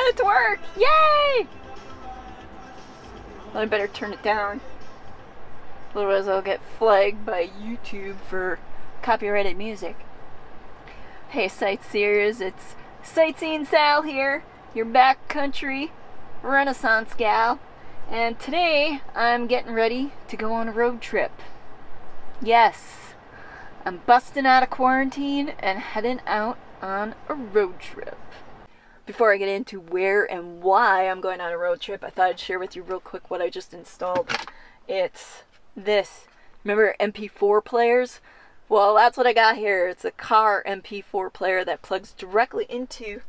it to work! Yay! Well, I better turn it down. Otherwise I'll get flagged by YouTube for copyrighted music. Hey sightseers, it's SightseeingSally here, your backcountry Renaissance gal. And today I'm getting ready to go on a road trip. Yes, I'm busting out of quarantine and heading out on a road trip. Before I get into where and why I'm going on a road trip, I thought I'd share with you real quick what I just installed. It's this. Remember MP4 players? Well, that's what I got here. It's a car MP4 player that plugs directly into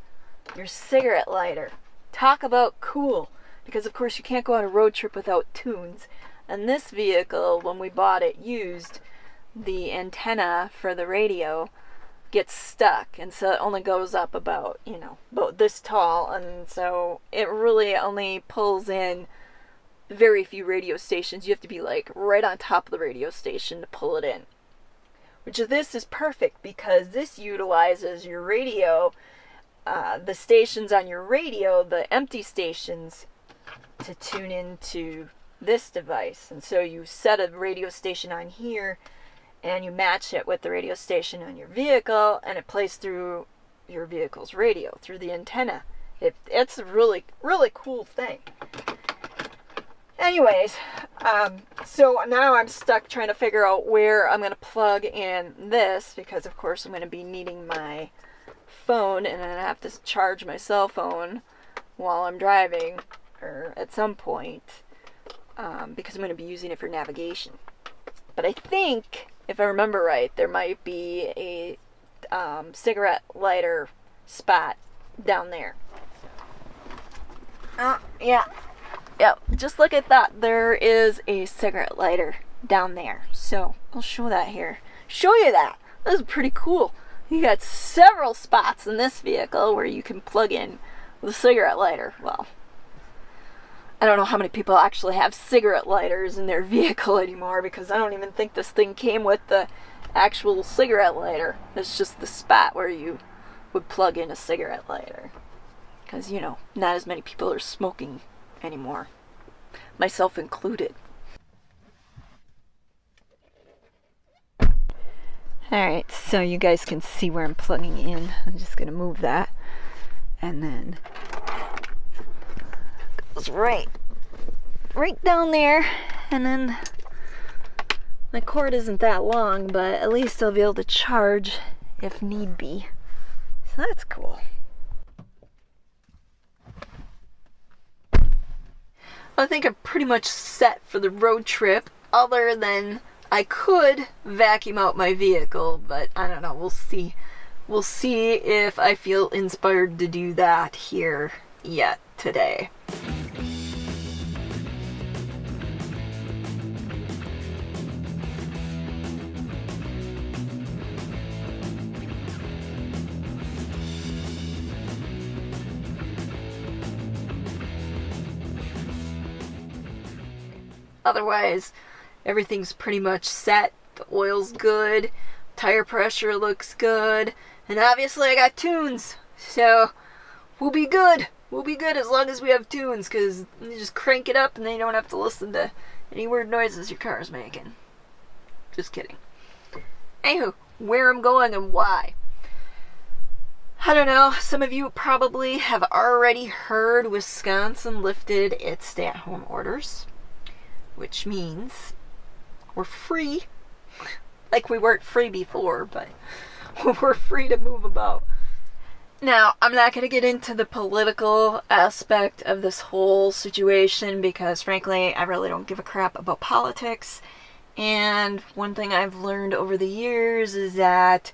your cigarette lighter. Talk about cool. Because of course you can't go on a road trip without tunes. And this vehicle, when we bought it used, the antenna for the radio gets stuck, and so it only goes up about, about this tall, and so it really only pulls in very few radio stations. You have to be like right on top of the radio station to pull it in. Which this is perfect because this utilizes your radio, the stations on your radio, the empty stations, to tune into this device. And so you set a radio station on here and you match it with the radio station on your vehicle, and it plays through your vehicle's radio, through the antenna. It's a really, really cool thing. Anyways, so now I'm stuck trying to figure out where I'm going to plug in this, because of course I'm going to be needing my phone, and I have to charge my cell phone while I'm driving, or at some point, because I'm going to be using it for navigation. But I think, if I remember right, there might be a cigarette lighter spot down there. Yeah, just like I thought, there is a cigarette lighter down there. So I'll show that here. Show you that. This is pretty cool. You got several spots in this vehicle where you can plug in the cigarette lighter. Well, I don't know how many people actually have cigarette lighters in their vehicle anymore, because I don't even think this thing came with the actual cigarette lighter. It's just the spot where you would plug in a cigarette lighter. Because, not as many people are smoking anymore. Myself included. Alright, so you guys can see where I'm plugging in. I'm just going to move that. And then goes right down there, and then my cord isn't that long, but at least I'll be able to charge if need be. So that's cool. I think I'm pretty much set for the road trip, other than I could vacuum out my vehicle, but I don't know, we'll see. We'll see if I feel inspired to do that here yet today. Otherwise, everything's pretty much set. The oil's good, tire pressure looks good, and obviously I got tunes, so we'll be good. We'll be good as long as we have tunes, because you just crank it up and then you don't have to listen to any weird noises your car's making. Just kidding. Anywho, where I'm going and why. I don't know, some of you probably have already heard Wisconsin lifted its stay-at-home orders, which means we're free. Like we weren't free before, but we're free to move about. Now, I'm not going to get into the political aspect of this whole situation because, frankly, I really don't give a crap about politics. And one thing I've learned over the years is that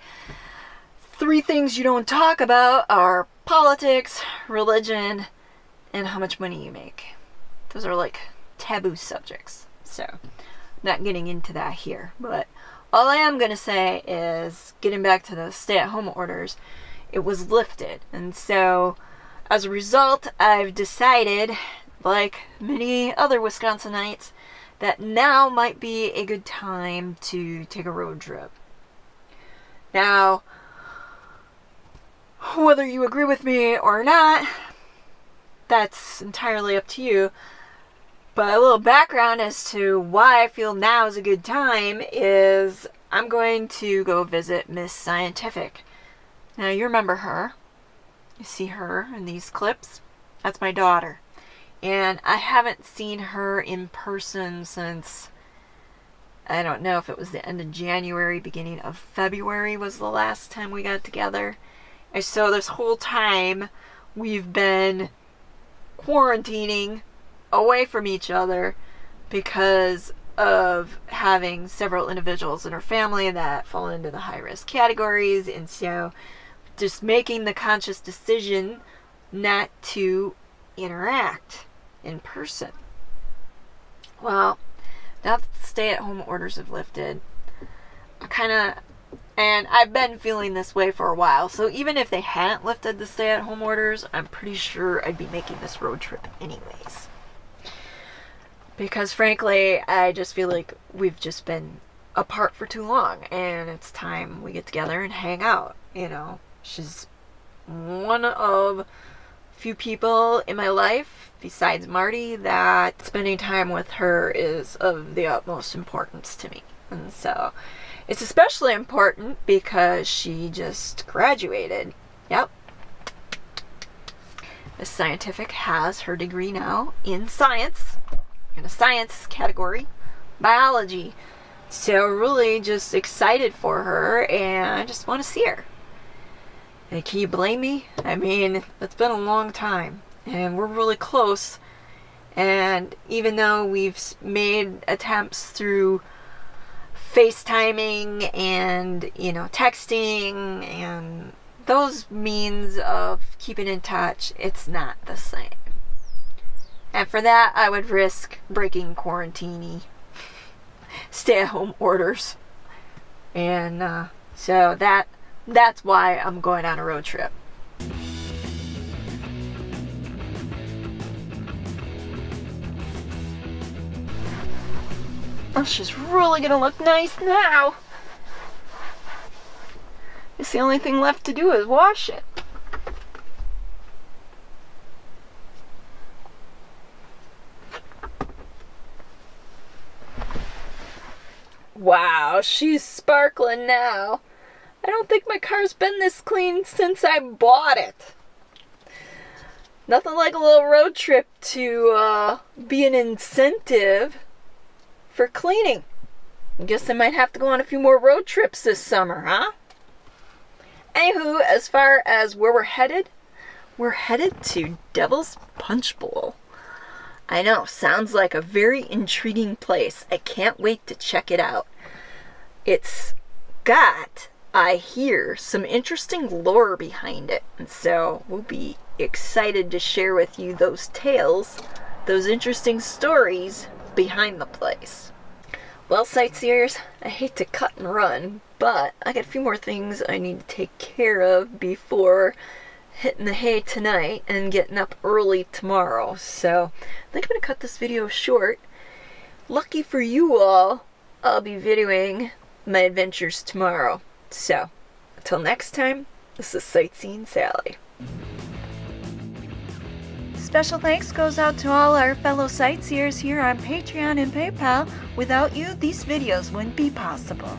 3 things you don't talk about are politics, religion, and how much money you make. Those are like taboo subjects. So, not getting into that here. But all I am going to say is, getting back to the stay-at-home orders, it was lifted, and so as a result I've decided, like many other Wisconsinites, that now might be a good time to take a road trip. Now, whether you agree with me or not, that's entirely up to you. But a little background as to why I feel now is a good time is I'm going to go visit Miss Scientific. Now, you remember her. You see her in these clips. That's my daughter. And I haven't seen her in person since, I don't know if it was the end of January, beginning of February was the last time we got together. And so this whole time we've been quarantining away from each other because of having several individuals in her family that fall into the high-risk categories, and so just making the conscious decision not to interact in person. Well, now that the stay-at-home orders have lifted, and I've been feeling this way for a while, so even if they hadn't lifted the stay-at-home orders, I'm pretty sure I'd be making this road trip anyways. Because frankly, I just feel like we've just been apart for too long, and it's time we get together and hang out, you know. She's one of few people in my life, besides Marty, that spending time with her is of the utmost importance to me. And so, it's especially important because she just graduated. Yep. Miss Scientific has her degree now in science, in a science category, biology. So really just excited for her, and I just want to see her. And can you blame me? I mean, it's been a long time, and we're really close. And even though we've made attempts through FaceTiming and, you know, texting and those means of keeping in touch, it's not the same. And for that, I would risk breaking quarantine stay-at-home orders. And so that's why I'm going on a road trip. Oh, she's really gonna look nice now. It's the only thing left to do is wash it. Wow, she's sparkling now. I don't think my car's been this clean since I bought it. Nothing like a little road trip to be an incentive for cleaning. I guess I might have to go on a few more road trips this summer, huh? Anywho, as far as where we're headed to Devil's Punch Bowl. I know, sounds like a very intriguing place. I can't wait to check it out. It's got, I hear, some interesting lore behind it, and so we'll be excited to share with you those tales, those interesting stories behind the place. Well, sightseers, I hate to cut and run, but I got a few more things I need to take care of before hitting the hay tonight and getting up early tomorrow. So I think I'm going to cut this video short. Lucky for you all, I'll be videoing my adventures tomorrow. So until next time, this is Sightseeing Sally. Special thanks goes out to all our fellow sightseers here on Patreon and PayPal. Without you, these videos wouldn't be possible.